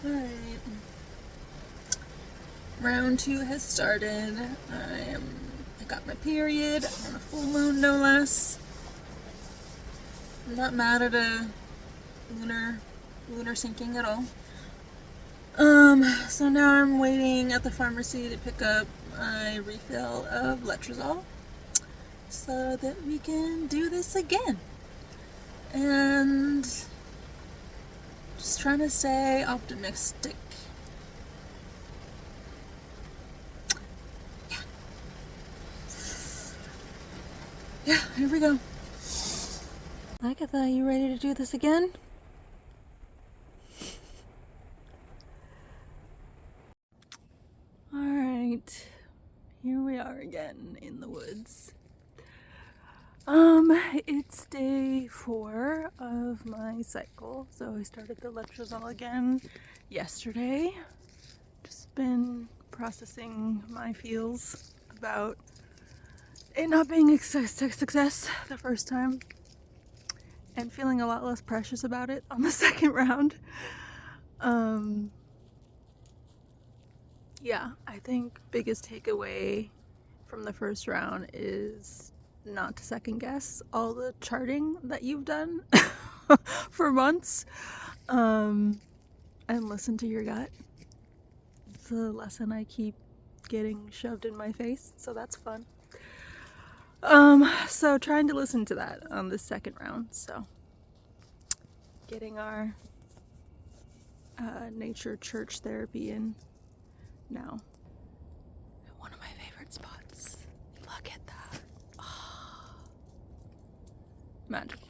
Alright. Round 2 has started. I got my period on a full moon, no less. I'm not mad at a lunar sinking at all. So now I'm waiting at the pharmacy to pick up my refill of letrozole so that we can do this again. And just trying to stay optimistic. Yeah, here we go. Agatha, you ready to do this again? Alright, here we are again in the woods. It's day 4 of my cycle, so I started the letrozole again yesterday. Just been processing my feels about it not being a success the first time and feeling a lot less precious about it on the second round. Yeah, I think biggest takeaway from the first round is not to second guess all the charting that you've done for months, and listen to your gut. It's a lesson I keep getting shoved in my face, so that's fun. So trying to listen to that on the second round, so getting our nature church therapy in now. One of my favorite spots. Look at that. Oh, magical.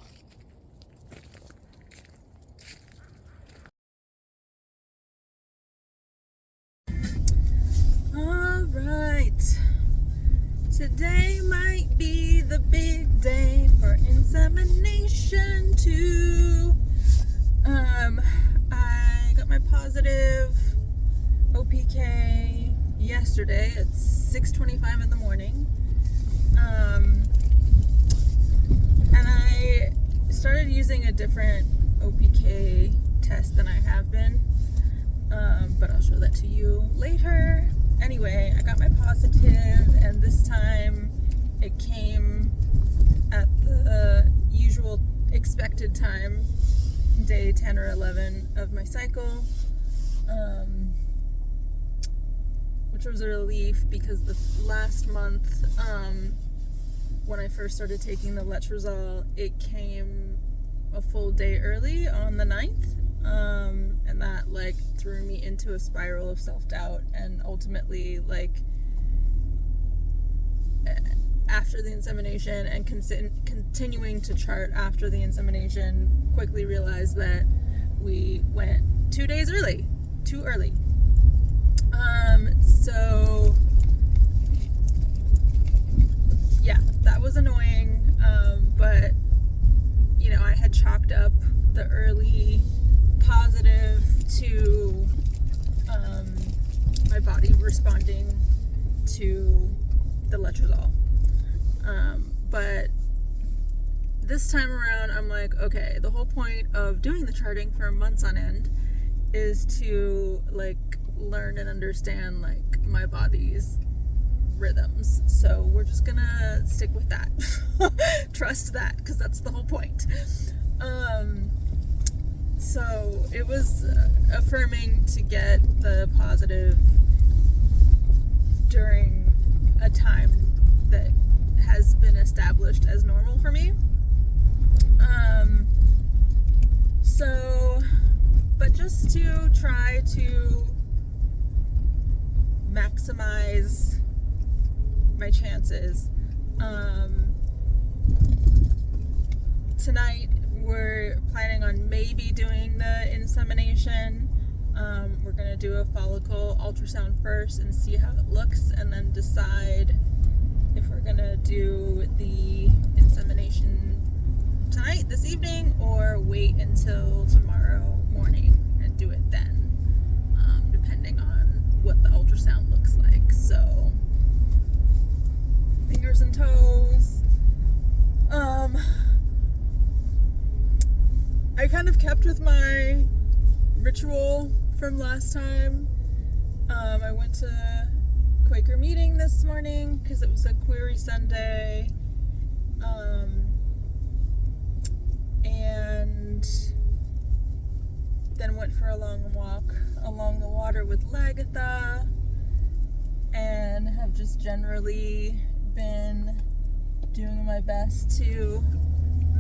All right. Today might be the big day for insemination too. I got my positive OPK yesterday at 6:25 in the morning. And I started using a different OPK test than I have been. But I'll show that to you later. Anyway, I got my positive, and this time it came at the usual expected time, day 10 or 11 of my cycle, which was a relief because the last month, when I first started taking the letrozole, it came a full day early on the 9th. And that threw me into a spiral of self-doubt, and ultimately after the insemination and continuing to chart after the insemination, quickly realized that we went 2 days early, too early. So yeah, that was annoying, but I had chalked up the early positive to my body responding to the letrozole. But this time around, I'm like, okay, the whole point of doing the charting for months on end is to learn and understand my body's rhythms. So we're just gonna stick with that. Trust that, because that's the whole point. So it was affirming to get the positive during a time that has been established as normal for me. But just to try to maximize my chances, tonight we're planning on maybe doing the insemination. We're going to do a follicle ultrasound first and see how it looks, and then decide if we're going to do the insemination tonight, this evening, or wait until tomorrow morning and do it then, depending on what the ultrasound looks like. So, fingers and toes. I kind of kept with my ritual from last time. I went to Quaker meeting this morning because it was a Query Sunday. And then went for a long walk along the water with Lagatha, and have just generally been doing my best to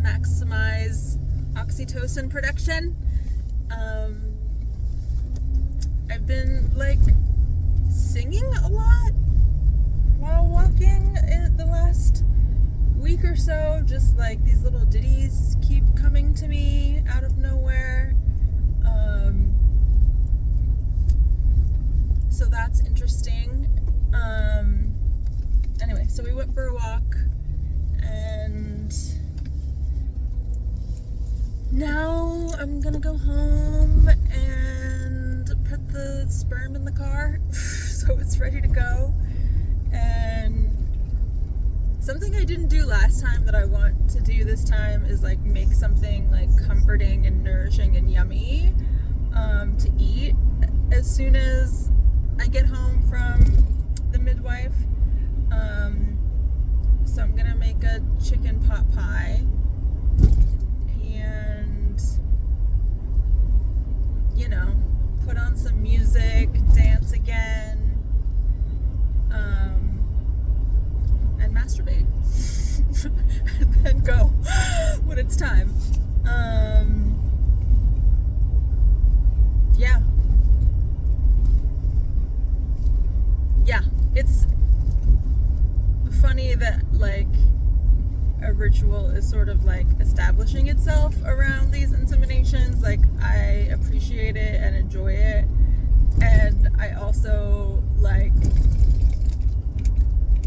maximize oxytocin production. I've been like singing a lot while walking in the last week or so. Just like these little ditties keep coming to me out of nowhere. So that's interesting. Anyway, so we went for a walk, and now I'm gonna go home and put the sperm in the car so it's ready to go. And something I didn't do last time that I want to do this time is like make something like comforting and nourishing and yummy to eat as soon as I get home from the midwife. So I'm gonna make a chicken pot pie and, you know, put on some music, dance again, and masturbate. And then go when it's time. Yeah, it's funny that like a ritual is sort of like establishing itself around these inseminations. Like, I appreciate it and enjoy it, and I also like,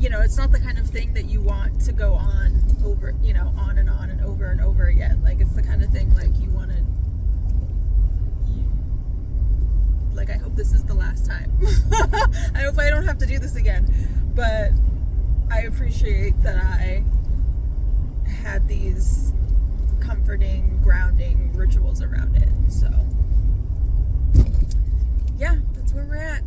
you know, it's not the kind of thing that you want to go on over, you know, on and over again. Like, it's the kind of thing like you want to, like, I hope this is the last time. I hope I don't have to do this again, but I appreciate that I had these comforting, grounding rituals around it. So yeah, that's where we're at.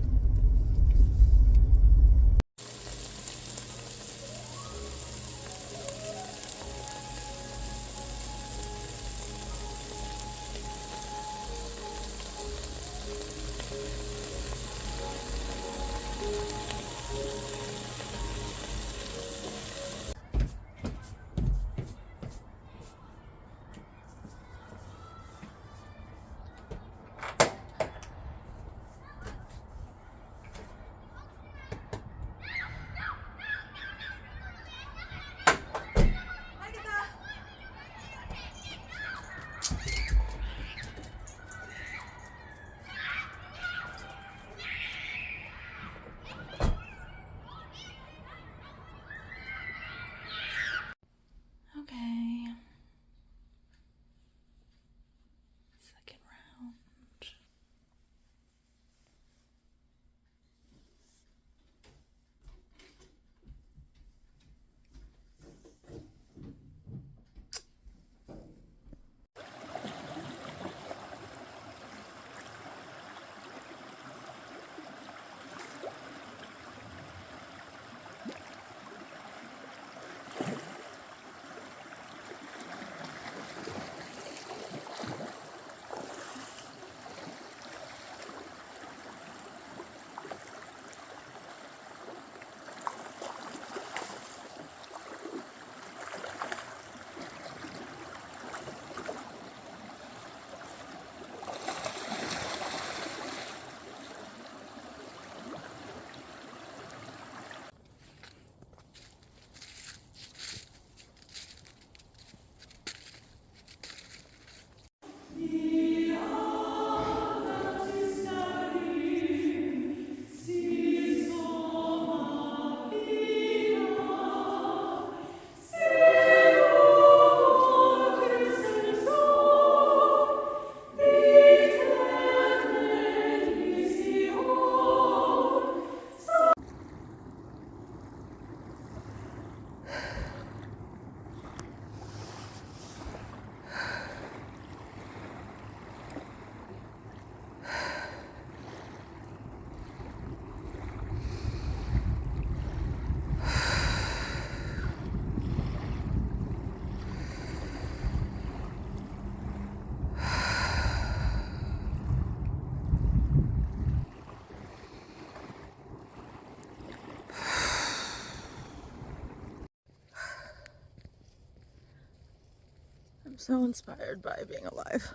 so inspired by being alive.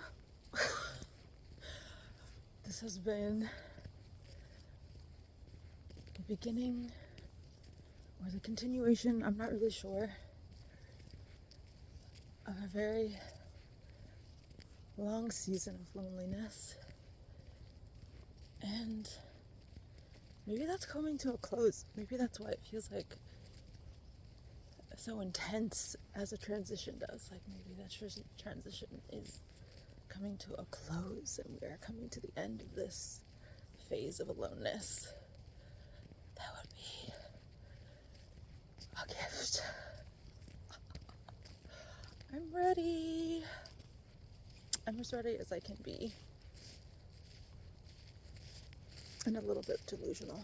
This has been the beginning or the continuation, I'm not really sure, of a very long season of loneliness. And maybe that's coming to a close. Maybe that's why it feels like so intense as a transition does. Like maybe that transition is coming to a close and we are coming to the end of this phase of aloneness. That would be a gift. I'm ready. I'm as ready as I can be. And a little bit delusional.